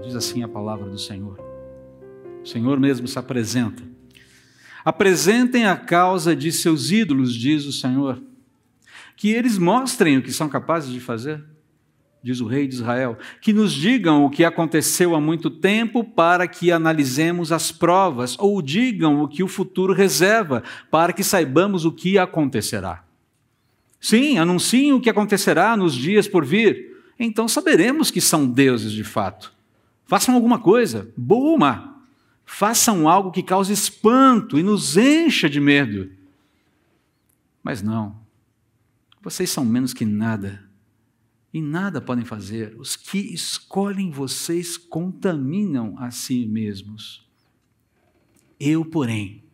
Diz assim a palavra do Senhor. O Senhor mesmo se apresenta. Apresentem a causa de seus ídolos, diz o Senhor, que eles mostrem o que são capazes de fazer, diz o rei de Israel, que nos digam o que aconteceu há muito tempo para que analisemos as provas, ou digam o que o futuro reserva para que saibamos o que acontecerá. Sim, anunciem o que acontecerá nos dias por vir, então saberemos que são deuses de fato. Façam alguma coisa, boa ou má. Façam algo que cause espanto e nos encha de medo. Mas não, vocês são menos que nada, e nada podem fazer. Os que escolhem vocês contaminam a si mesmos. Eu, porém,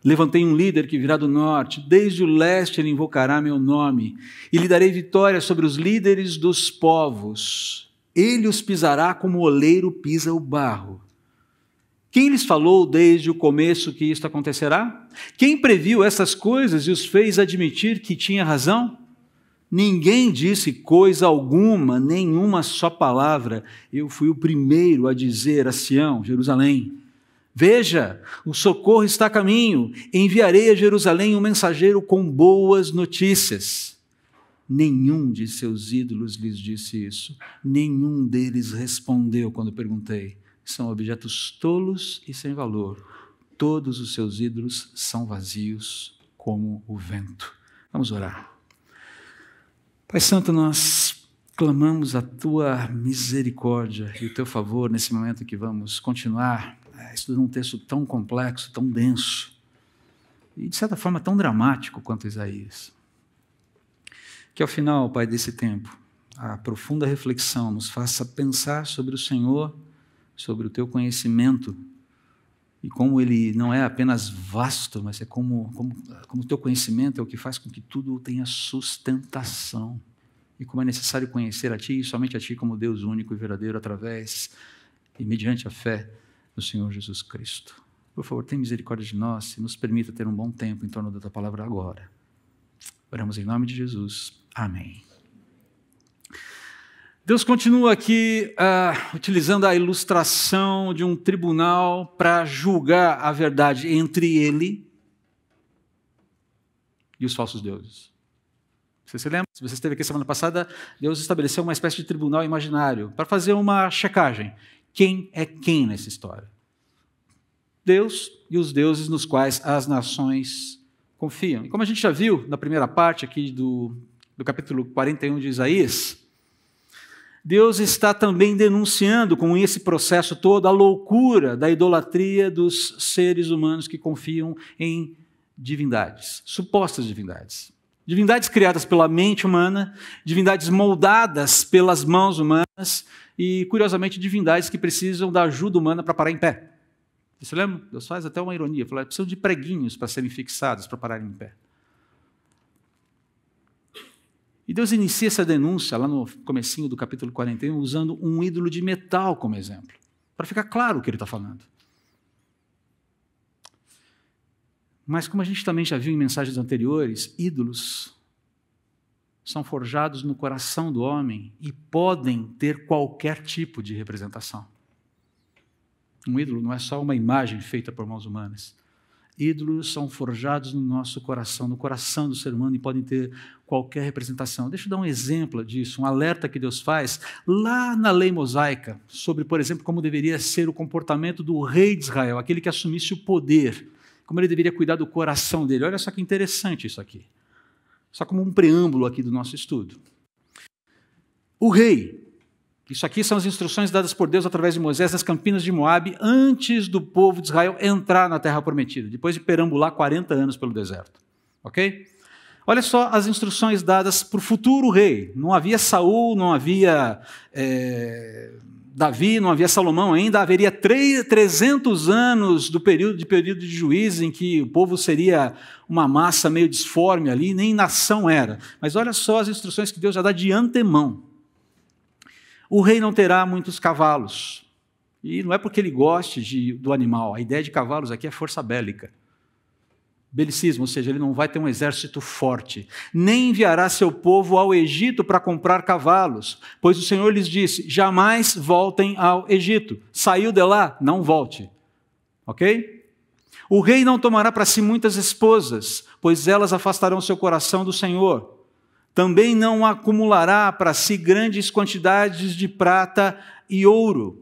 levantei um líder que virá do norte, desde o leste ele invocará meu nome, e lhe darei vitória sobre os líderes dos povos. Ele os pisará como o oleiro pisa o barro. Quem lhes falou desde o começo que isto acontecerá? Quem previu essas coisas e os fez admitir que tinha razão? Ninguém disse coisa alguma, nenhuma só palavra. Eu fui o primeiro a dizer a Sião, Jerusalém: veja, o socorro está a caminho, enviarei a Jerusalém um mensageiro com boas notícias. Nenhum de seus ídolos lhes disse isso, nenhum deles respondeu quando perguntei. São objetos tolos e sem valor. Todos os seus ídolos são vazios como o vento. Vamos orar. Pai Santo, nós clamamos a Tua misericórdia e o Teu favor nesse momento que vamos continuar estudando um texto tão complexo, tão denso e, de certa forma, tão dramático quanto Isaías. Que ao final, Pai, desse tempo, a profunda reflexão nos faça pensar sobre o Senhor, sobre o Teu conhecimento e como ele não é apenas vasto, mas é como o Teu conhecimento é o que faz com que tudo tenha sustentação e como é necessário conhecer a Ti e somente a Ti como Deus único e verdadeiro através e mediante a fé no Senhor Jesus Cristo. Por favor, tenha misericórdia de nós e nos permita ter um bom tempo em torno da Tua palavra agora. Oramos em nome de Jesus. Amém. Deus continua aqui utilizando a ilustração de um tribunal para julgar a verdade entre ele e os falsos deuses. Você se lembra? Se você esteve aqui semana passada, Deus estabeleceu uma espécie de tribunal imaginário para fazer uma checagem. Quem é quem nessa história? Deus e os deuses nos quais as nações confiam. E como a gente já viu na primeira parte aqui do capítulo 41 de Isaías, Deus está também denunciando com esse processo todo a loucura da idolatria dos seres humanos que confiam em divindades, supostas divindades. Divindades criadas pela mente humana, divindades moldadas pelas mãos humanas e, curiosamente, divindades que precisam da ajuda humana para parar em pé. Você lembra? Deus faz até uma ironia, fala, precisam de preguinhos para serem fixados, para pararem em pé. E Deus inicia essa denúncia lá no comecinho do capítulo 41, usando um ídolo de metal como exemplo, para ficar claro o que ele está falando. Mas como a gente também já viu em mensagens anteriores, ídolos são forjados no coração do homem e podem ter qualquer tipo de representação. Um ídolo não é só uma imagem feita por mãos humanas. Ídolos são forjados no nosso coração, no coração do ser humano, e podem ter qualquer representação. Deixa eu dar um exemplo disso, um alerta que Deus faz lá na lei mosaica, sobre, por exemplo, como deveria ser o comportamento do rei de Israel, aquele que assumisse o poder, como ele deveria cuidar do coração dele. Olha só que interessante isso aqui. Só como um preâmbulo aqui do nosso estudo. O rei, isso aqui são as instruções dadas por Deus através de Moisés nas campinas de Moabe, antes do povo de Israel entrar na terra prometida, depois de perambular 40 anos pelo deserto. Ok? Olha só as instruções dadas para o futuro rei. Não havia Saul, não havia Davi, não havia Salomão ainda, haveria 300 anos do período de juízo em que o povo seria uma massa meio disforme ali, nem nação era. Mas olha só as instruções que Deus já dá de antemão. O rei não terá muitos cavalos. E não é porque ele goste do animal. A ideia de cavalos aqui é força bélica. Belicismo, ou seja, ele não vai ter um exército forte, nem enviará seu povo ao Egito para comprar cavalos, pois o Senhor lhes disse, jamais voltem ao Egito. Saiu de lá, não volte. Ok? O rei não tomará para si muitas esposas, pois elas afastarão seu coração do Senhor. Também não acumulará para si grandes quantidades de prata e ouro.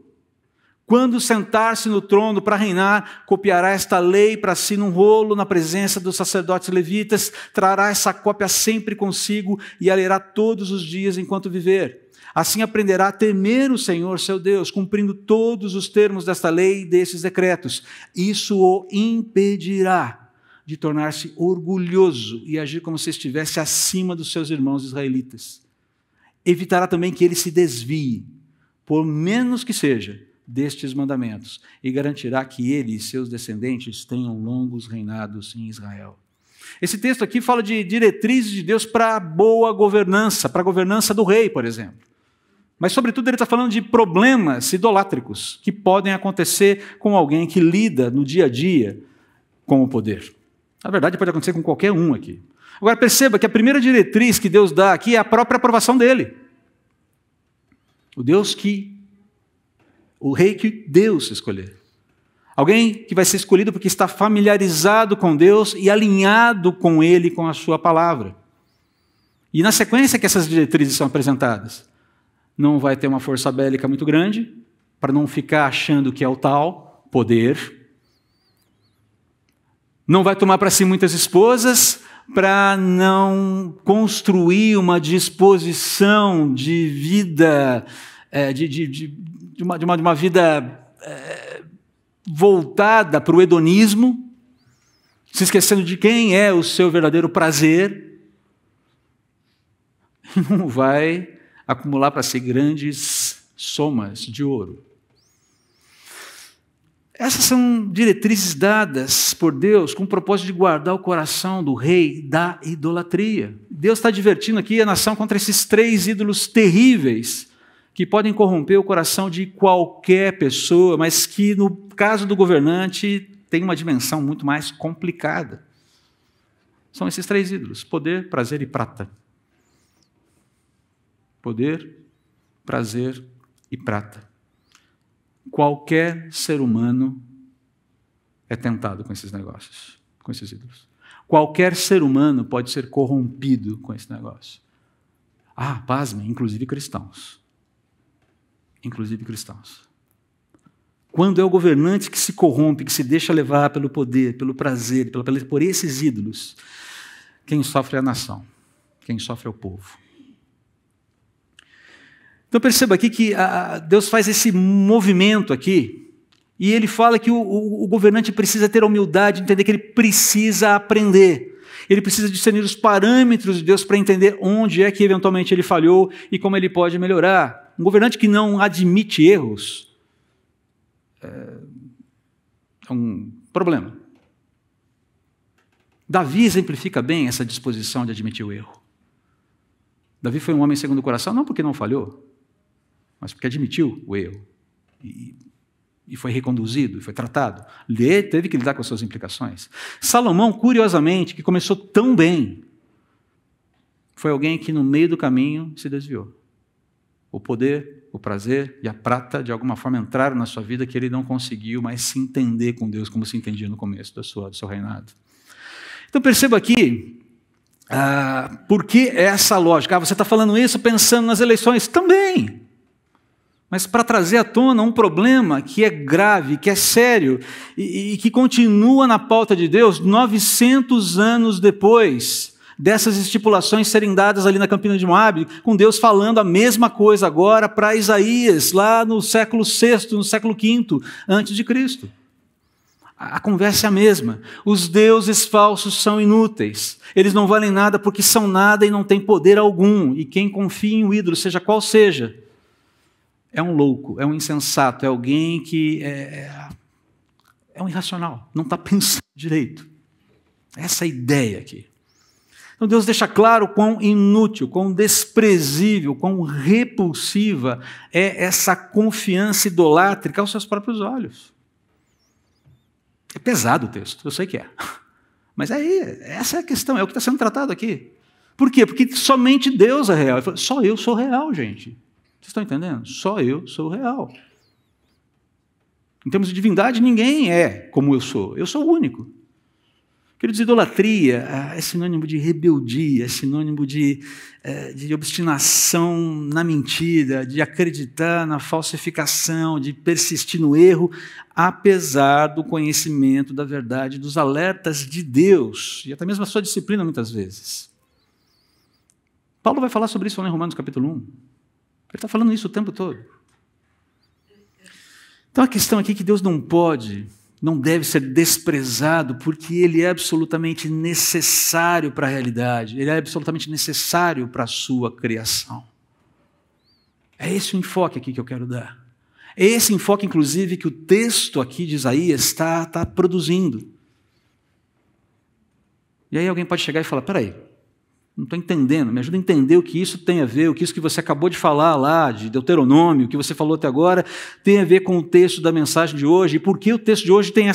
Quando sentar-se no trono para reinar, copiará esta lei para si num rolo na presença dos sacerdotes levitas, trará essa cópia sempre consigo e a lerá todos os dias enquanto viver. Assim aprenderá a temer o Senhor, seu Deus, cumprindo todos os termos desta lei e destes decretos. Isso o impedirá de tornar-se orgulhoso e agir como se estivesse acima dos seus irmãos israelitas. Evitará também que ele se desvie, por menos que seja, destes mandamentos, e garantirá que ele e seus descendentes tenham longos reinados em Israel. Esse texto aqui fala de diretrizes de Deus para a boa governança, para a governança do rei, por exemplo. Mas, sobretudo, ele está falando de problemas idolátricos que podem acontecer com alguém que lida no dia a dia com o poder. Na verdade, pode acontecer com qualquer um aqui. Agora, perceba que a primeira diretriz que Deus dá aqui é a própria aprovação dele. O rei que Deus escolher. Alguém que vai ser escolhido porque está familiarizado com Deus e alinhado com Ele, com a sua palavra. E na sequência que essas diretrizes são apresentadas, não vai ter uma força bélica muito grande, para não ficar achando que é o tal poder. Não vai tomar para si muitas esposas, para não construir uma disposição de vida, de uma vida voltada para o hedonismo, se esquecendo de quem é o seu verdadeiro prazer, e não vai acumular para si grandes somas de ouro. Essas são diretrizes dadas por Deus com o propósito de guardar o coração do rei da idolatria. Deus está advertindo aqui a nação contra esses 3 ídolos terríveis que podem corromper o coração de qualquer pessoa, mas que, no caso do governante, tem uma dimensão muito mais complicada. São esses 3 ídolos: poder, prazer e prata. Poder, prazer e prata. Qualquer ser humano é tentado com esses negócios, com esses ídolos. Qualquer ser humano pode ser corrompido com esse negócio. Pasmem, inclusive cristãos. Inclusive cristãos. Quando é o governante que se corrompe, que se deixa levar pelo poder, pelo prazer, por esses ídolos, quem sofre é a nação, quem sofre é o povo. Então perceba aqui que Deus faz esse movimento aqui, e ele fala que o governante precisa ter a humildade de entender que ele precisa aprender. Ele precisa discernir os parâmetros de Deus para entender onde é que eventualmente ele falhou e como ele pode melhorar. Um governante que não admite erros é um problema. Davi exemplifica bem essa disposição de admitir o erro. Davi foi um homem segundo o coração, não porque não falhou, mas porque admitiu o erro. E foi reconduzido, e foi tratado. Ele teve que lidar com as suas implicações. Salomão, curiosamente, que começou tão bem, foi alguém que no meio do caminho se desviou. O poder, o prazer e a prata, de alguma forma, entraram na sua vida que ele não conseguiu mais se entender com Deus como se entendia no começo do seu reinado. Então perceba aqui, por que essa lógica? Você está falando isso pensando nas eleições? Também. Mas para trazer à tona um problema que é grave, que é sério, e que continua na pauta de Deus 900 anos depois dessas estipulações serem dadas ali na Campina de Moabe, com Deus falando a mesma coisa agora para Isaías, lá no século VI, no século V, antes de Cristo. A conversa é a mesma. Os deuses falsos são inúteis. Eles não valem nada porque são nada e não têm poder algum. E quem confia em um ídolo, seja qual seja, é um louco, é um insensato, é alguém que é um irracional, não está pensando direito. Essa é a ideia aqui. Então Deus deixa claro quão inútil, quão desprezível, quão repulsiva é essa confiança idolátrica aos seus próprios olhos. É pesado o texto, eu sei que é. Mas essa é a questão, é o que está sendo tratado aqui. Por quê? Porque somente Deus é real. Ele falou, só eu sou real, gente. Vocês estão entendendo? Só eu sou real. Em termos de divindade, ninguém é como eu sou o único. Queridos, idolatria é sinônimo de rebeldia, é sinônimo de obstinação na mentira, de acreditar na falsificação, de persistir no erro, apesar do conhecimento da verdade, dos alertas de Deus, e até mesmo a sua disciplina muitas vezes. Paulo vai falar sobre isso lá em Romanos capítulo 1. Ele está falando isso o tempo todo. Então a questão aqui é que Deus não deve ser desprezado, porque Ele é absolutamente necessário para a realidade, Ele é absolutamente necessário para a sua criação. É esse o enfoque aqui que eu quero dar. É esse enfoque, inclusive, que o texto aqui de Isaías está produzindo. E aí alguém pode chegar e falar, peraí, não estou entendendo, me ajuda a entender o que isso tem a ver, o que isso que você acabou de falar lá, de Deuteronômio, o que você falou até agora, tem a ver com o texto da mensagem de hoje, e por que o texto de hoje tem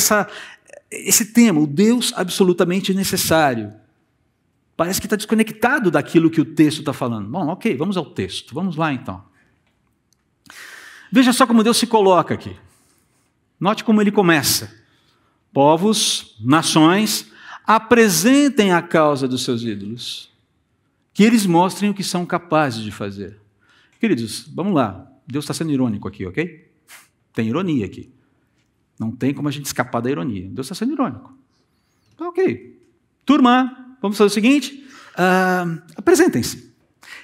esse tema, o Deus absolutamente necessário. Parece que está desconectado daquilo que o texto está falando. Bom, ok, vamos ao texto, vamos lá então. Veja só como Deus se coloca aqui. Note como ele começa. Povos, nações, apresentem a causa dos seus ídolos, que eles mostrem o que são capazes de fazer. Queridos, vamos lá. Deus está sendo irônico aqui, ok? Tem ironia aqui. Não tem como a gente escapar da ironia. Deus está sendo irônico. Então, ok. Turma, vamos fazer o seguinte. Apresentem-se.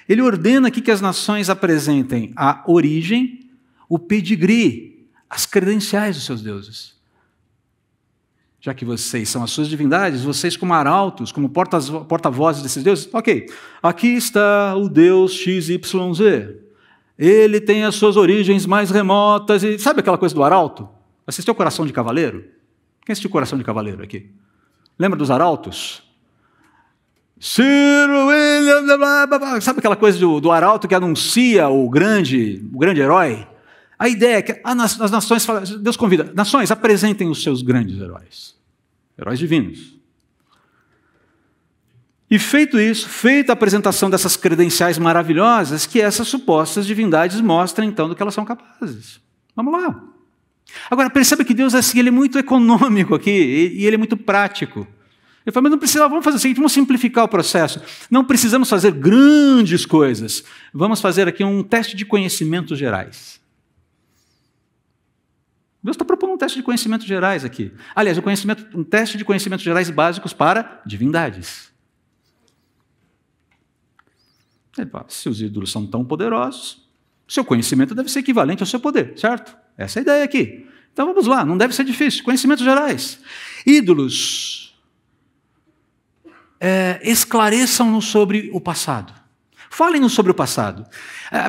Ele ordena aqui que as nações apresentem a origem, o pedigree, as credenciais dos seus deuses. Já que vocês são as suas divindades, vocês como arautos, como porta-vozes desses deuses, ok, aqui está o Deus XYZ. Ele tem as suas origens mais remotas. E sabe aquela coisa do arauto? Assistiu Coração de Cavaleiro? Quem assistiu Coração de Cavaleiro aqui? Lembra dos arautos? Ciro William, sabe aquela coisa do arauto que anuncia o grande herói? A ideia é que as nações, Deus convida, nações, apresentem os seus grandes heróis divinos. E feito isso, feita a apresentação dessas credenciais maravilhosas, que essas supostas divindades mostram então do que elas são capazes. Vamos lá. Agora perceba que Deus assim, ele é muito econômico aqui, e ele é muito prático. Ele fala, mas não precisa, vamos fazer o seguinte, vamos simplificar o processo. Não precisamos fazer grandes coisas. Vamos fazer aqui um teste de conhecimentos gerais. Deus está propondo um teste de conhecimentos gerais aqui. Aliás, um teste de conhecimentos gerais básicos para divindades. Se os ídolos são tão poderosos, seu conhecimento deve ser equivalente ao seu poder, certo? Essa é a ideia aqui. Então vamos lá, não deve ser difícil. Conhecimentos gerais. Ídolos. Esclareçam-nos sobre o passado. Falem-nos sobre o passado.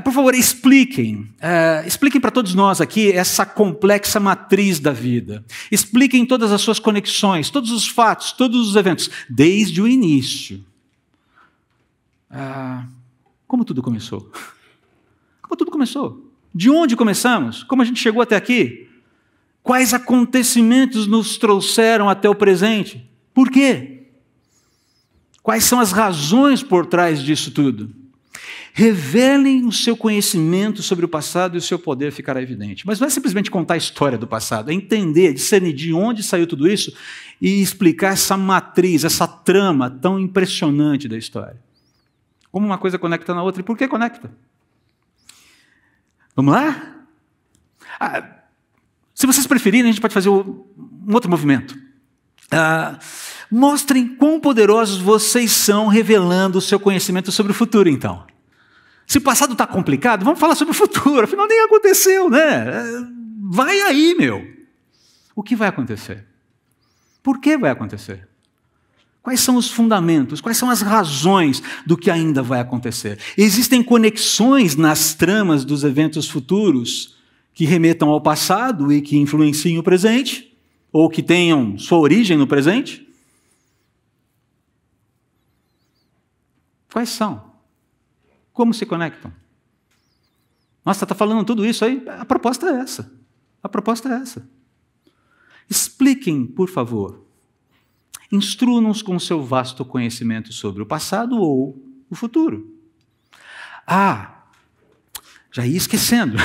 Por favor, expliquem para todos nós aqui essa complexa matriz da vida. Expliquem todas as suas conexões, todos os fatos, todos os eventos, desde o início. Como tudo começou? Como tudo começou? De onde começamos? Como a gente chegou até aqui? Quais acontecimentos nos trouxeram até o presente? Por quê? Quais são as razões por trás disso tudo? Revelem o seu conhecimento sobre o passado e o seu poder ficará evidente. Mas não é simplesmente contar a história do passado, é entender, discernir de onde saiu tudo isso e explicar essa matriz, essa trama tão impressionante da história. Como uma coisa conecta na outra. E por que conecta? Vamos lá? Se vocês preferirem, a gente pode fazer um outro movimento. Mostrem quão poderosos vocês são revelando o seu conhecimento sobre o futuro, então. Se o passado está complicado, vamos falar sobre o futuro. Afinal, nem aconteceu, né? Vai aí, meu. O que vai acontecer? Por que vai acontecer? Quais são os fundamentos? Quais são as razões do que ainda vai acontecer? Existem conexões nas tramas dos eventos futuros que remetam ao passado e que influenciem o presente? Ou que tenham sua origem no presente? Quais são? Como se conectam? Nossa, está falando tudo isso aí? A proposta é essa. A proposta é essa. Expliquem, por favor. Instrua-nos com seu vasto conhecimento sobre o passado ou o futuro. Já ia esquecendo.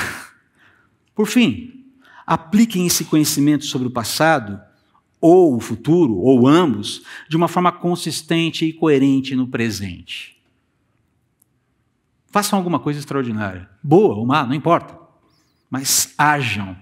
Por fim, apliquem esse conhecimento sobre o passado ou o futuro, ou ambos, de uma forma consistente e coerente no presente. Façam alguma coisa extraordinária, boa ou má, não importa, mas ajam.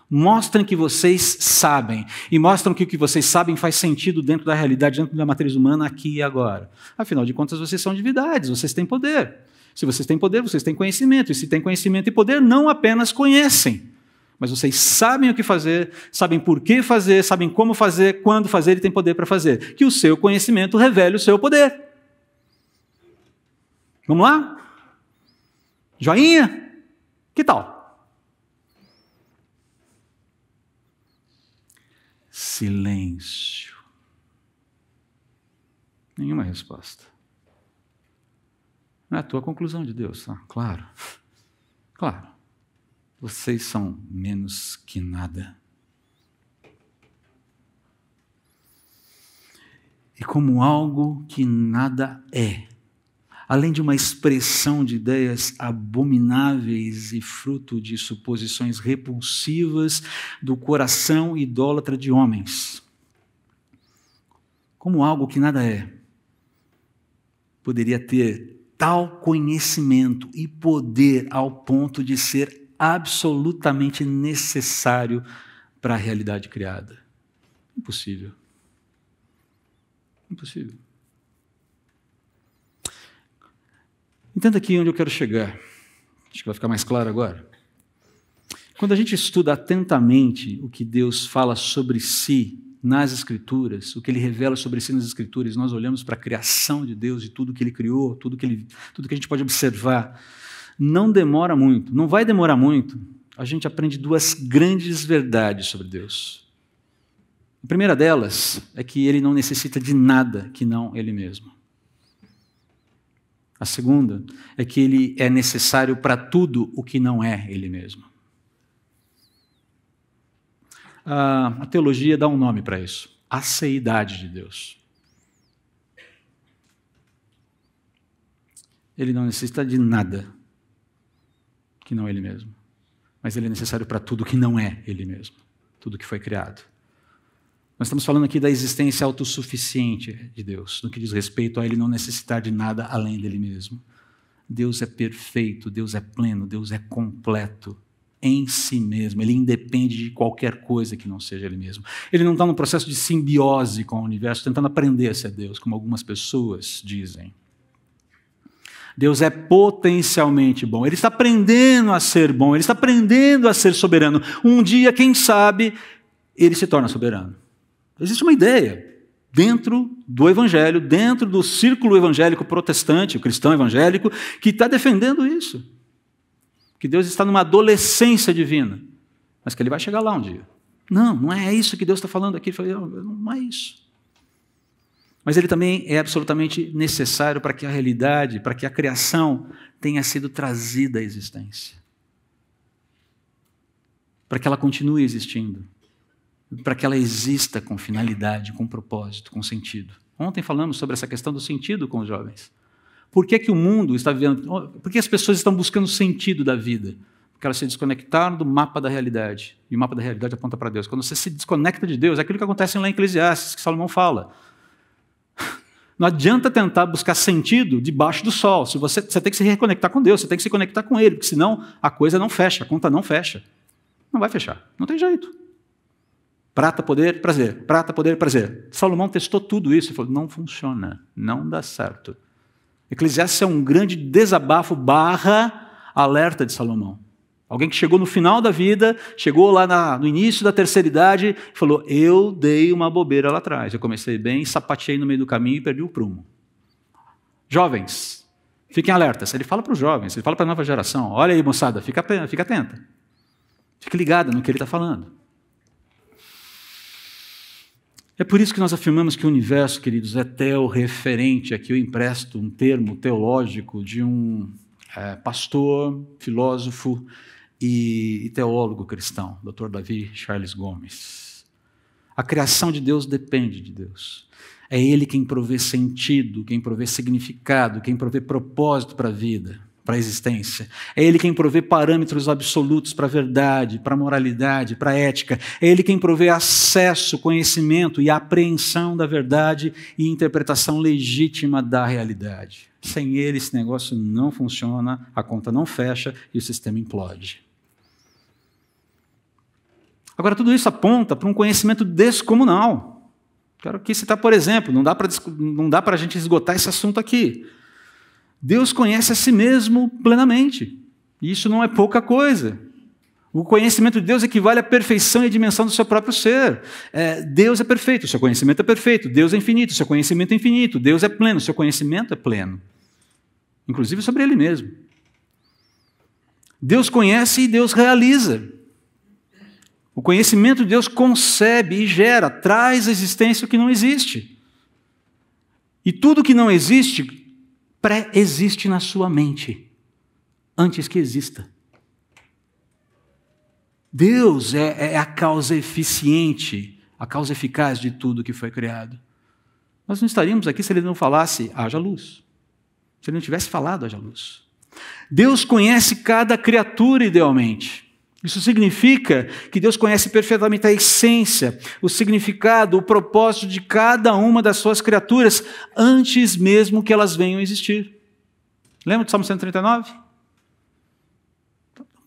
Mostrem que vocês sabem, e mostram que o que vocês sabem faz sentido dentro da realidade, dentro da matriz humana, aqui e agora. Afinal de contas, vocês são divindades, vocês têm poder. Se vocês têm poder, vocês têm conhecimento, e se têm conhecimento e poder, não apenas conhecem, mas vocês sabem o que fazer, sabem por que fazer, sabem como fazer, quando fazer e têm poder para fazer. Que o seu conhecimento revele o seu poder. Vamos lá? Joinha? Que tal? Silêncio. Nenhuma resposta. Não é a tua conclusão de Deus, tá? Claro. Claro. Vocês são menos que nada. E como algo que nada é, além de uma expressão de ideias abomináveis e fruto de suposições repulsivas do coração idólatra de homens, como algo que nada é, poderia ter tal conhecimento e poder ao ponto de ser absolutamente necessário para a realidade criada? Impossível. Impossível. Entenda aqui onde eu quero chegar. Acho que vai ficar mais claro agora. Quando a gente estuda atentamente o que Deus fala sobre si nas Escrituras, o que Ele revela sobre si nas Escrituras, nós olhamos para a criação de Deus e tudo que Ele criou, tudo que a gente pode observar, não demora muito, não vai demorar muito, a gente aprende duas grandes verdades sobre Deus. A primeira delas é que Ele não necessita de nada que não Ele mesmo. A segunda é que Ele é necessário para tudo o que não é Ele mesmo. A teologia dá um nome para isso: aceidade de Deus. Ele não necessita de nada que não é Ele mesmo, mas Ele é necessário para tudo que não é Ele mesmo, tudo que foi criado. Nós estamos falando aqui da existência autossuficiente de Deus, no que diz respeito a Ele não necessitar de nada além dEle mesmo. Deus é perfeito, Deus é pleno, Deus é completo em si mesmo. Ele independe de qualquer coisa que não seja Ele mesmo. Ele não está num processo de simbiose com o universo, tentando aprender a ser Deus, como algumas pessoas dizem. Deus é potencialmente bom. Ele está aprendendo a ser bom, Ele está aprendendo a ser soberano. Um dia, quem sabe, Ele se torna soberano. Existe uma ideia dentro do evangelho, dentro do círculo evangélico protestante, o cristão evangélico, que está defendendo isso. Que Deus está numa adolescência divina, mas que Ele vai chegar lá um dia. Não é isso que Deus está falando aqui. Ele falou, não é isso. Mas Ele também é absolutamente necessário para que a realidade, para que a criação tenha sido trazida à existência. Para que ela continue existindo. Para que ela exista com finalidade, com propósito, com sentido. Ontem falamos sobre essa questão do sentido com os jovens. Por que o mundo está vivendo? Por que as pessoas estão buscando sentido da vida? Porque elas se desconectaram do mapa da realidade. E o mapa da realidade aponta para Deus. Quando você se desconecta de Deus, é aquilo que acontece lá em Eclesiastes, que Salomão fala. Não adianta tentar buscar sentido debaixo do sol. Você tem que se reconectar com Deus, você tem que se conectar com Ele, porque senão a coisa não fecha, a conta não fecha. Não vai fechar, não tem jeito. Prata, poder, prazer. Prata, poder, prazer. Salomão testou tudo isso e falou, não funciona, não dá certo. Eclesiastes é um grande desabafo / alerta de Salomão. Alguém que chegou no final da vida, chegou lá no início da terceira idade e falou, eu dei uma bobeira lá atrás. Eu comecei bem, sapateei no meio do caminho e perdi o prumo. Jovens, fiquem alertas. Ele fala para os jovens, ele fala para a nova geração. Olha aí, moçada, fica atenta. Fique ligada no que ele está falando. É por isso que nós afirmamos que o universo, queridos, é teorreferente. Aqui eu empresto um termo teológico de um pastor, filósofo e teólogo cristão, Dr. Davi Charles Gomes. A criação de Deus depende de Deus. É Ele quem provê sentido, quem provê significado, quem provê propósito para a vida, para a existência. É Ele quem provê parâmetros absolutos para a verdade, para a moralidade, para a ética. É Ele quem provê acesso, conhecimento e apreensão da verdade e interpretação legítima da realidade. Sem Ele, esse negócio não funciona, a conta não fecha e o sistema implode. Agora, tudo isso aponta para um conhecimento descomunal. Quero aqui citar, por exemplo, não dá para a gente esgotar esse assunto aqui. Deus conhece a si mesmo plenamente. E isso não é pouca coisa. O conhecimento de Deus equivale à perfeição e à dimensão do seu próprio ser. Deus é perfeito, o seu conhecimento é perfeito. Deus é infinito, o seu conhecimento é infinito. Deus é pleno, o seu conhecimento é pleno. Inclusive sobre Ele mesmo. Deus conhece e Deus realiza. O conhecimento de Deus concebe e gera, traz à existência o que não existe. E tudo que não existe, pré-existe na sua mente, antes que exista. Deus é a causa eficiente, a causa eficaz de tudo que foi criado. Nós não estaríamos aqui se Ele não falasse, haja luz. Se Ele não tivesse falado, haja luz. Deus conhece cada criatura idealmente. Isso significa que Deus conhece perfeitamente a essência, o significado, o propósito de cada uma das suas criaturas, antes mesmo que elas venham a existir. Lembra do Salmo 139?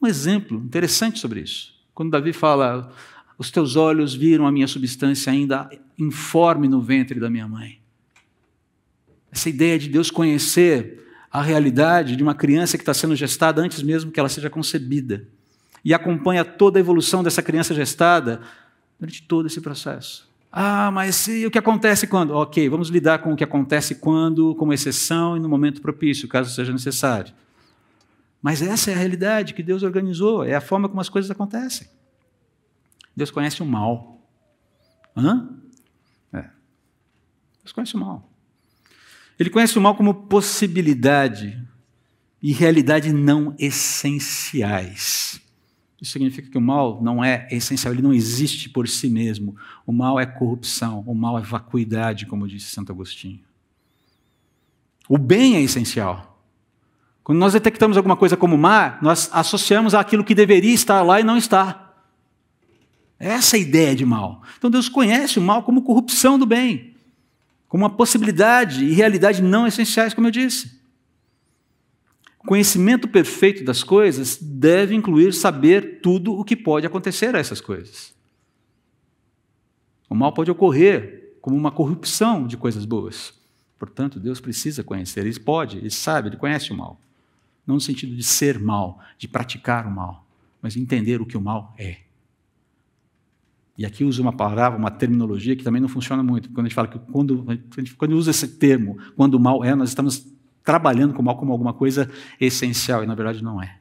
Um exemplo interessante sobre isso. Quando Davi fala, os teus olhos viram a minha substância ainda informe no ventre da minha mãe. Essa ideia de Deus conhecer a realidade de uma criança que está sendo gestada antes mesmo que ela seja concebida. E acompanha toda a evolução dessa criança gestada durante todo esse processo. Mas e o que acontece quando? Ok, vamos lidar com o que acontece quando, como exceção e no momento propício, caso seja necessário. Mas essa é a realidade que Deus organizou, é a forma como as coisas acontecem. Deus conhece o mal. Deus conhece o mal. Ele conhece o mal como possibilidade e realidade não essenciais. Isso significa que o mal não é essencial, ele não existe por si mesmo. O mal é corrupção, o mal é vacuidade, como disse Santo Agostinho. O bem é essencial. Quando nós detectamos alguma coisa como má, nós associamos àquilo que deveria estar lá e não está. Essa é a ideia de mal. Então Deus conhece o mal como corrupção do bem, como uma possibilidade e realidade não essenciais, como eu disse. O conhecimento perfeito das coisas deve incluir saber tudo o que pode acontecer a essas coisas. O mal pode ocorrer como uma corrupção de coisas boas. Portanto, Deus precisa conhecer. Ele pode, ele sabe, ele conhece o mal. Não no sentido de ser mal, de praticar o mal, mas de entender o que o mal é. E aqui uso uma palavra, uma terminologia que também não funciona muito. Quando a gente fala que quando usa esse termo, quando o mal é, nós estamos trabalhando com o mal como alguma coisa essencial, e na verdade não é.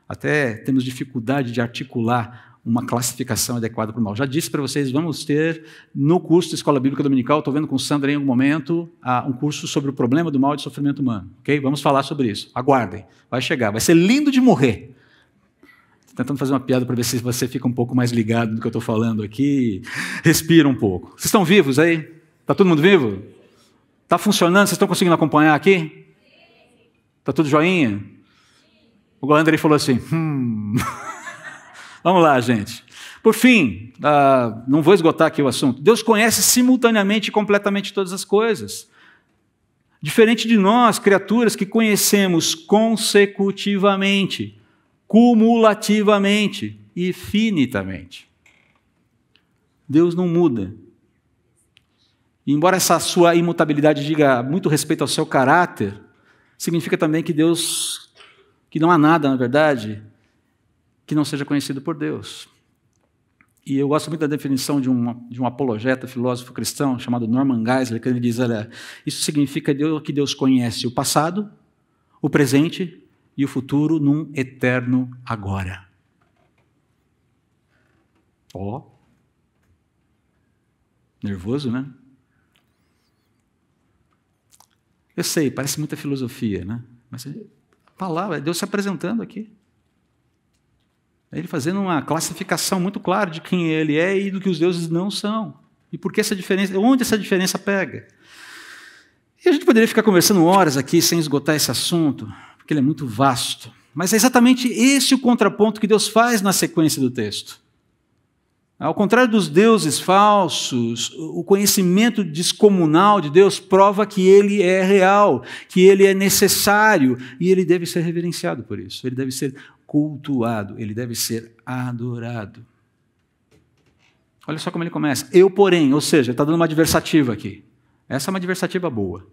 Até temos dificuldade de articular uma classificação adequada para o mal. Já disse para vocês, vamos ter no curso de Escola Bíblica Dominical, estou vendo com o Sandra em algum momento, um curso sobre o problema do mal e do sofrimento humano. Okay? Vamos falar sobre isso. Aguardem, vai chegar, vai ser lindo de morrer. Estou tentando fazer uma piada para ver se você fica um pouco mais ligado no que eu estou falando aqui. Respira um pouco. Vocês estão vivos aí? Está todo mundo vivo? Está funcionando? Vocês estão conseguindo acompanhar aqui? Está tudo joinha? O Goandrei falou assim, Vamos lá, gente. Por fim, não vou esgotar aqui o assunto. Deus conhece simultaneamente e completamente todas as coisas. Diferente de nós, criaturas que conhecemos consecutivamente, cumulativamente e finitamente. Deus não muda. E embora essa sua imutabilidade diga muito respeito ao seu caráter, significa também que não há nada, na verdade, que não seja conhecido por Deus. E eu gosto muito da definição de um apologeta, filósofo cristão, chamado Norman Geisler, que ele diz, olha, isso significa que Deus conhece o passado, o presente e o futuro num eterno agora. Nervoso, né? Eu sei, parece muita filosofia, né? Mas a palavra é Deus se apresentando aqui. É ele fazendo uma classificação muito clara de quem ele é e do que os deuses não são. E por que essa diferença, onde essa diferença pega? E a gente poderia ficar conversando horas aqui sem esgotar esse assunto, porque ele é muito vasto. Mas é exatamente esse o contraponto que Deus faz na sequência do texto. Ao contrário dos deuses falsos, o conhecimento descomunal de Deus prova que ele é real, que ele é necessário e ele deve ser reverenciado por isso. Ele deve ser cultuado, ele deve ser adorado. Olha só como ele começa. Eu, porém, ou seja, está dando uma adversativa aqui. Essa é uma adversativa boa,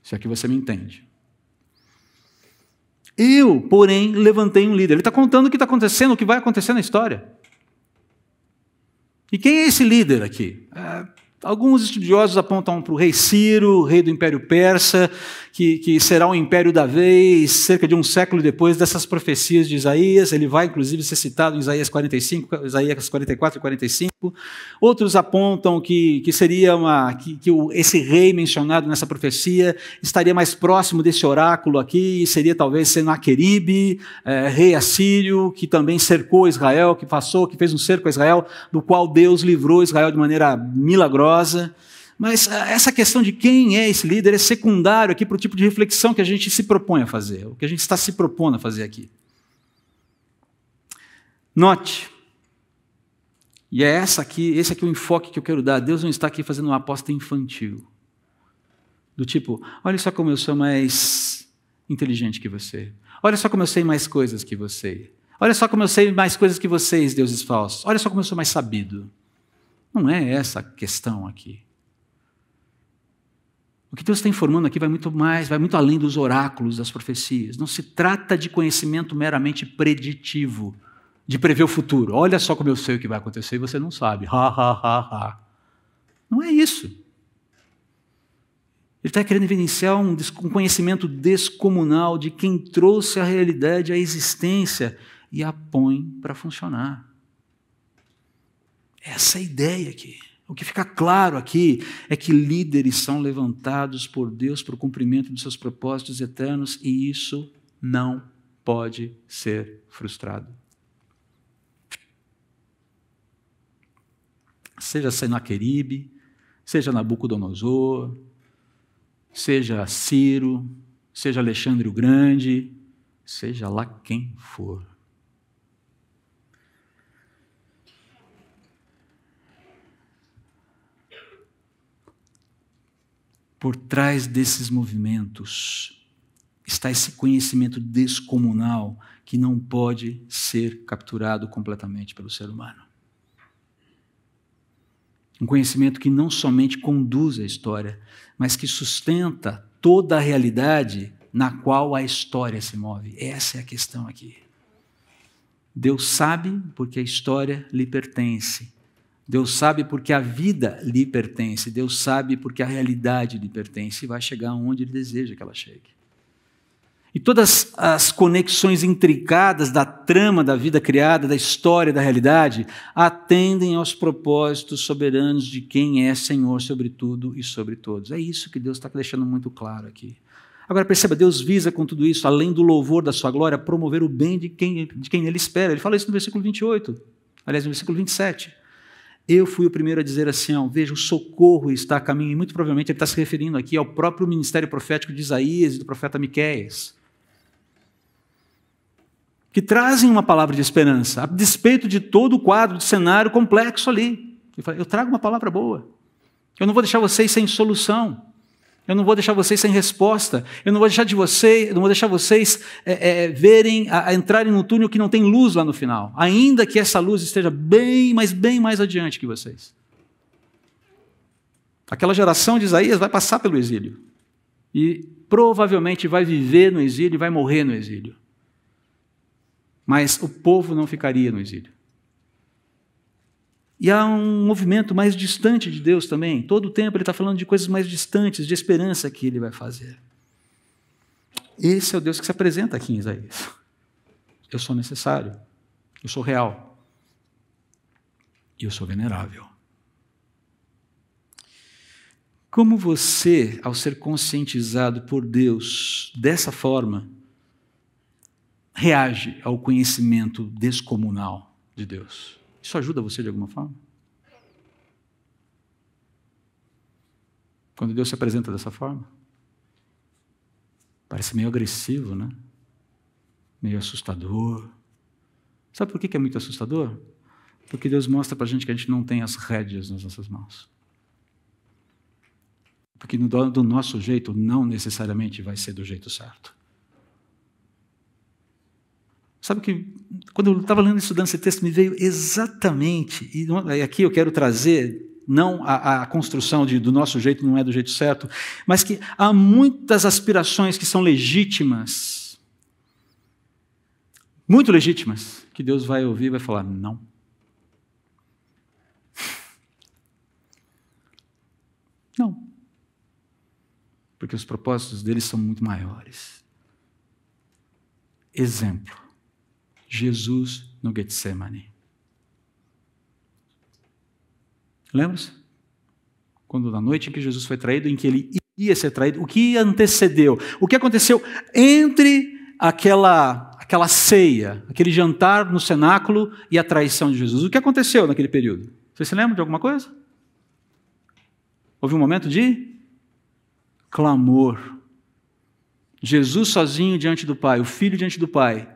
se aqui você me entende. Eu, porém, levantei um líder. Ele está contando o que está acontecendo, o que vai acontecer na história. E quem é esse líder aqui? Alguns estudiosos apontam para o rei Ciro, rei do Império Persa, que será o império da vez, cerca de um século depois dessas profecias de Isaías. Ele vai, inclusive, ser citado em Isaías 45, Isaías 44 e 45. Outros apontam que seria esse rei mencionado nessa profecia estaria mais próximo desse oráculo aqui, e seria talvez Senaqueribe, rei assírio, que também cercou Israel, que fez um cerco a Israel, do qual Deus livrou Israel de maneira milagrosa. Mas essa questão de quem é esse líder é secundário aqui para o tipo de reflexão que a gente se propõe a fazer, o que a gente está se propondo a fazer aqui. Note, e é esse aqui o enfoque que eu quero dar. Deus não está aqui fazendo uma aposta infantil, do tipo, olha só como eu sou mais inteligente que você, olha só como eu sei mais coisas que você, olha só como eu sei mais coisas que vocês, deuses falsos, olha só como eu sou mais sabido. Não é essa a questão aqui. O que Deus está informando aqui vai muito além dos oráculos, das profecias. Não se trata de conhecimento meramente preditivo, de prever o futuro. Olha só como eu sei o que vai acontecer e você não sabe. Não é isso. Ele está querendo evidenciar um conhecimento descomunal de quem trouxe a realidade à existência e a põe para funcionar. Essa é a ideia aqui. O que fica claro aqui é que líderes são levantados por Deus para o cumprimento de seus propósitos eternos e isso não pode ser frustrado. Seja Senaqueribe, seja Nabucodonosor, seja Ciro, seja Alexandre o Grande, seja lá quem for. Por trás desses movimentos está esse conhecimento descomunal que não pode ser capturado completamente pelo ser humano. Um conhecimento que não somente conduz a história, mas que sustenta toda a realidade na qual a história se move. Essa é a questão aqui. Deus sabe porque a história lhe pertence. Deus sabe porque a vida lhe pertence. Deus sabe porque a realidade lhe pertence e vai chegar onde Ele deseja que ela chegue. E todas as conexões intricadas da trama da vida criada, da história, da realidade, atendem aos propósitos soberanos de quem é Senhor sobre tudo e sobre todos. É isso que Deus está deixando muito claro aqui. Agora perceba, Deus visa com tudo isso, além do louvor da sua glória, promover o bem de quem Ele espera. Ele fala isso no versículo 28, aliás, no versículo 27. Eu fui o primeiro a dizer assim, veja, o socorro está a caminho, e muito provavelmente ele está se referindo aqui ao próprio ministério profético de Isaías e do profeta Miqueias, que trazem uma palavra de esperança, a despeito de todo o quadro de cenário complexo ali. Eu trago uma palavra boa, eu não vou deixar vocês sem solução, eu não vou deixar vocês sem resposta, eu não vou deixar vocês entrarem num túnel que não tem luz lá no final, ainda que essa luz esteja bem mais adiante que vocês. Aquela geração de Isaías vai passar pelo exílio e provavelmente vai viver no exílio e vai morrer no exílio. Mas o povo não ficaria no exílio. E há um movimento mais distante de Deus também. Todo o tempo ele está falando de coisas mais distantes, de esperança que ele vai fazer. Esse é o Deus que se apresenta aqui em Isaías. Eu sou necessário, eu sou real e eu sou venerável. Como você, ao ser conscientizado por Deus dessa forma, reage ao conhecimento descomunal de Deus? Isso ajuda você de alguma forma? Quando Deus se apresenta dessa forma? Parece meio agressivo, né? Meio assustador. Sabe por que é muito assustador? Porque Deus mostra para a gente que a gente não tem as rédeas nas nossas mãos. Porque do nosso jeito não necessariamente vai ser do jeito certo. Sabe que, quando eu estava lendo e estudando esse texto, me veio exatamente, e aqui eu quero trazer, não a construção do nosso jeito não é do jeito certo, mas que há muitas aspirações que são legítimas, muito legítimas, que Deus vai ouvir e vai falar, não. Não. Porque os propósitos deles são muito maiores. Exemplo. Jesus no Getsemane. Lembra-se? Quando na noite em que Jesus foi traído, em que ele ia ser traído, o que antecedeu? O que aconteceu entre aquela ceia, aquele jantar no cenáculo e a traição de Jesus? O que aconteceu naquele período? Você se lembra de alguma coisa? Houve um momento de clamor. Jesus sozinho diante do Pai, o Filho diante do Pai.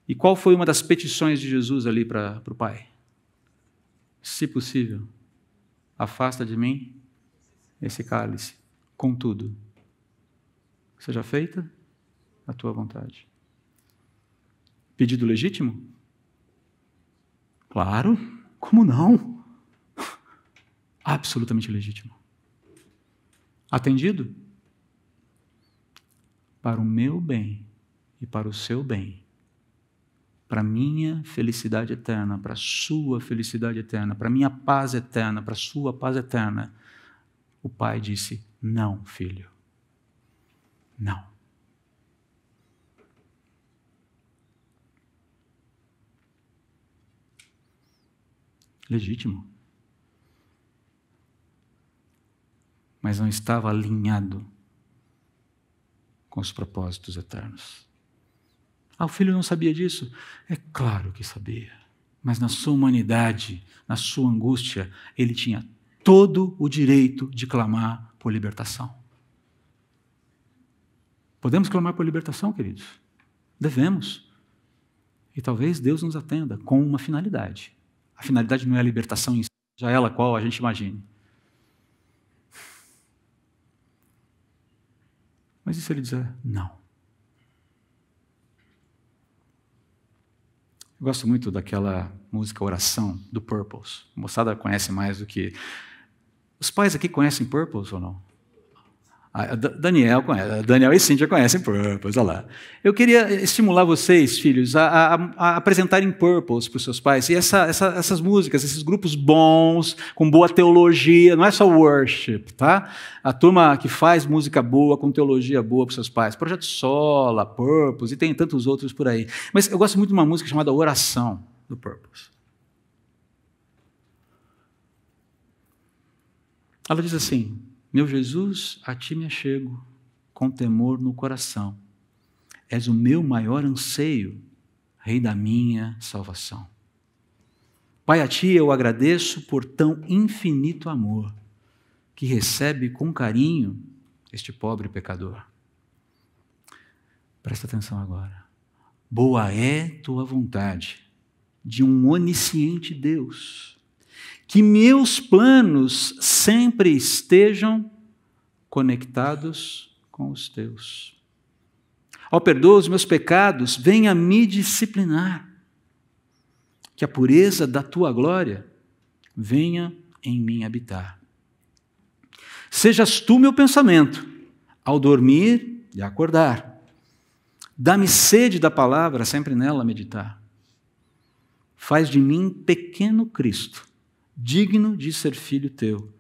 E qual foi uma das petições de Jesus ali para o Pai? Se possível, afasta de mim esse cálice. Contudo, seja feita a tua vontade. Pedido legítimo? Claro, como não? Absolutamente legítimo. Atendido? Para o meu bem e para o seu bem. Para a minha felicidade eterna, para a sua felicidade eterna, para a minha paz eterna, para a sua paz eterna. O Pai disse, não, filho. Não. Legítimo. Mas não estava alinhado com os propósitos eternos. O filho não sabia disso? É claro que sabia. Mas na sua humanidade, na sua angústia, ele tinha todo o direito de clamar por libertação. Podemos clamar por libertação, queridos? Devemos. E talvez Deus nos atenda com uma finalidade. A finalidade não é a libertação em si, seja ela qual a gente imagine. Mas e se ele dizer não? Eu gosto muito daquela música Oração, do Purples. A moçada conhece mais do que... Os pais aqui conhecem Purples ou não? Daniel conhece, Daniel e Cíntia conhecem Purples, olha lá. Eu queria estimular vocês, filhos, a apresentarem Purples para os seus pais. E essas músicas, esses grupos bons, com boa teologia, não é só worship, tá? A turma que faz música boa, com teologia boa para os seus pais. Projeto Sola, Purples, e tem tantos outros por aí. Mas eu gosto muito de uma música chamada Oração, do Purples. Ela diz assim... Meu Jesus, a ti me achego, com temor no coração. És o meu maior anseio, Rei da minha salvação. Pai, a ti eu agradeço por tão infinito amor, que recebe com carinho este pobre pecador. Presta atenção agora. Boa é tua vontade, de um onisciente Deus, que meus planos sempre estejam conectados com os teus. Ó, perdoa os meus pecados, venha me disciplinar. Que a pureza da tua glória venha em mim habitar. Sejas tu meu pensamento, ao dormir e acordar. Dá-me sede da palavra, sempre nela meditar. Faz de mim pequeno Cristo, digno de ser filho teu,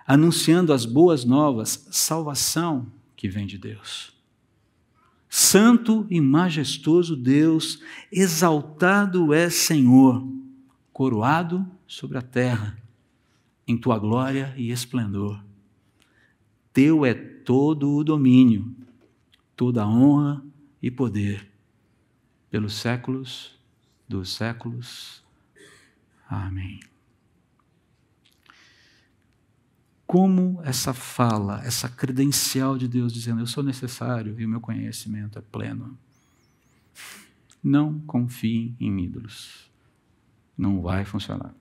anunciando as boas novas, salvação que vem de Deus. Santo e majestoso Deus, exaltado é Senhor, coroado sobre a terra, em tua glória e esplendor. Teu é todo o domínio, toda a honra e poder, pelos séculos dos séculos. Amém. Como essa fala, essa credencial de Deus dizendo, eu sou necessário e o meu conhecimento é pleno. Não confiem em ídolos. Não vai funcionar.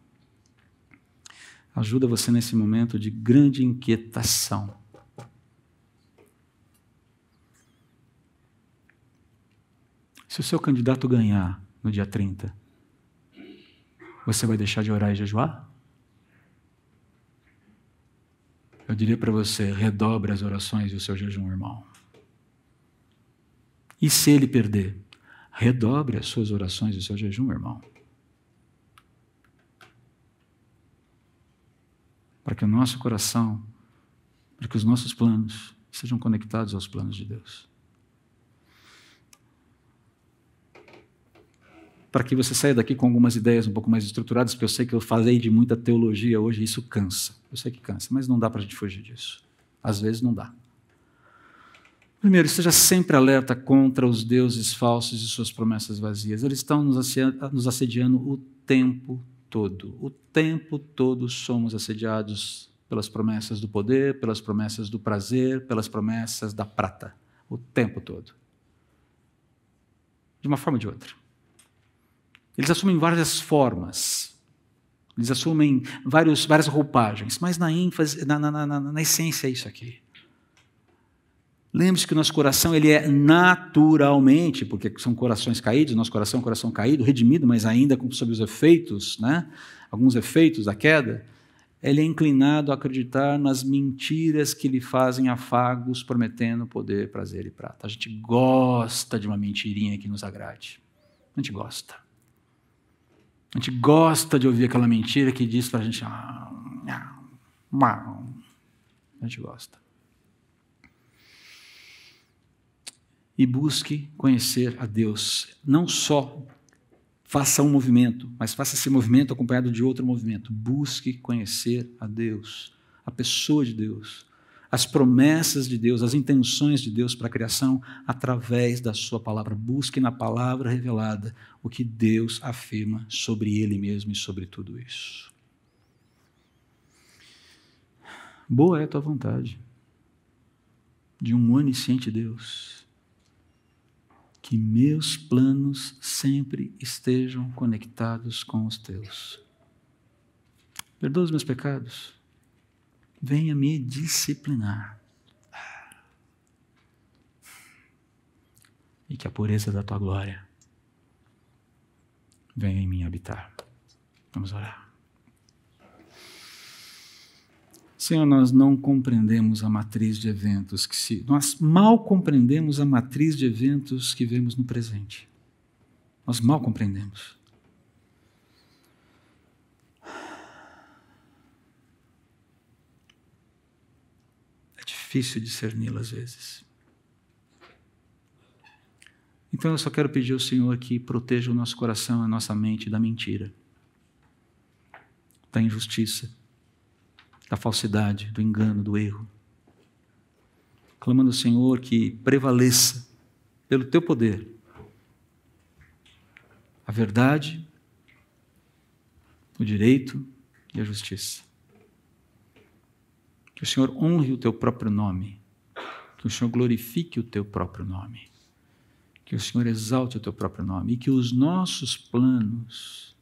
Ajuda você nesse momento de grande inquietação. Se o seu candidato ganhar no dia 30, você vai deixar de orar e jejuar? Eu diria para você, redobre as orações e o seu jejum, irmão. E se ele perder? Redobre as suas orações e o seu jejum, irmão. Para que o nosso coração, para que os nossos planos sejam conectados aos planos de Deus. Para que você saia daqui com algumas ideias um pouco mais estruturadas, porque eu sei que eu falei de muita teologia hoje e isso cansa. Eu sei que cansa, mas não dá para a gente fugir disso. Às vezes não dá. Primeiro, esteja sempre alerta contra os deuses falsos e suas promessas vazias. Eles estão nos assediando o tempo todo. O tempo todo somos assediados pelas promessas do poder, pelas promessas do prazer, pelas promessas da prata. O tempo todo. De uma forma ou de outra. Eles assumem várias formas, eles assumem várias roupagens, mas na ênfase, na essência é isso aqui. Lembre-se que o nosso coração ele é naturalmente, porque são corações caídos, nosso coração é um coração caído, redimido, mas ainda sob os efeitos, né? Alguns efeitos da queda, ele é inclinado a acreditar nas mentiras que lhe fazem afagos, prometendo poder, prazer e prata. A gente gosta de uma mentirinha que nos agrade. A gente gosta. A gente gosta de ouvir aquela mentira que diz para a gente... A gente gosta. E busque conhecer a Deus. Não só faça um movimento, mas faça esse movimento acompanhado de outro movimento. Busque conhecer a Deus, a pessoa de Deus, as promessas de Deus, as intenções de Deus para a criação através da sua palavra. Busque na palavra revelada o que Deus afirma sobre Ele mesmo e sobre tudo isso. Boa é a tua vontade de um onisciente Deus. Que meus planos sempre estejam conectados com os teus. Perdoa os meus pecados. Venha me disciplinar. E que a pureza da tua glória venha em mim habitar. Vamos orar. Senhor, nós não compreendemos a matriz de eventos nós mal compreendemos a matriz de eventos que vemos no presente. Nós mal compreendemos. É difícil discerni-la às vezes. Então eu só quero pedir ao Senhor que proteja o nosso coração e a nossa mente da mentira, da injustiça, da falsidade, do engano, do erro. Clamando ao Senhor que prevaleça, pelo teu poder, a verdade, o direito e a justiça. Que o Senhor honre o teu próprio nome, que o Senhor glorifique o teu próprio nome, que o Senhor exalte o teu próprio nome e que os nossos planos,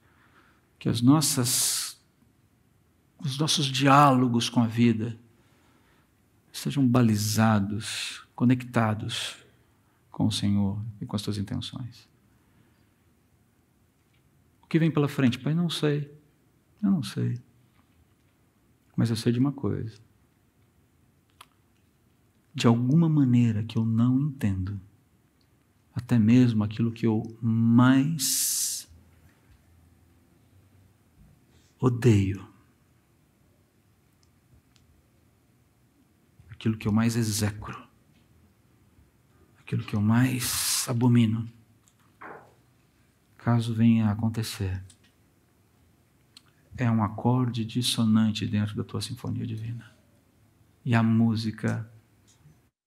que os nossos diálogos com a vida sejam balizados, conectados com o Senhor e com as tuas intenções. O que vem pela frente? Pai, não sei. Eu não sei. Mas eu sei de uma coisa. De alguma maneira que eu não entendo, até mesmo aquilo que eu mais odeio, aquilo que eu mais execro, aquilo que eu mais abomino, caso venha a acontecer, é um acorde dissonante dentro da tua sinfonia divina. E a música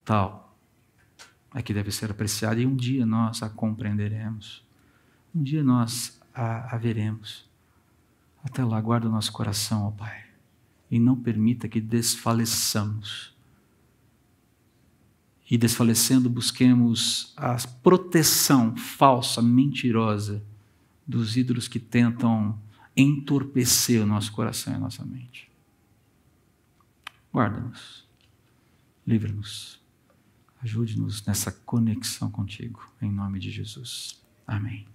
tal é que deve ser apreciada e um dia nós a compreenderemos. Um dia nós a veremos. Até lá, guarda o nosso coração, ó Pai, e não permita que desfaleçamos. E desfalecendo, busquemos a proteção falsa, mentirosa, dos ídolos que tentam entorpecer o nosso coração e a nossa mente. Guarda-nos, livra-nos, ajude-nos nessa conexão contigo, em nome de Jesus. Amém.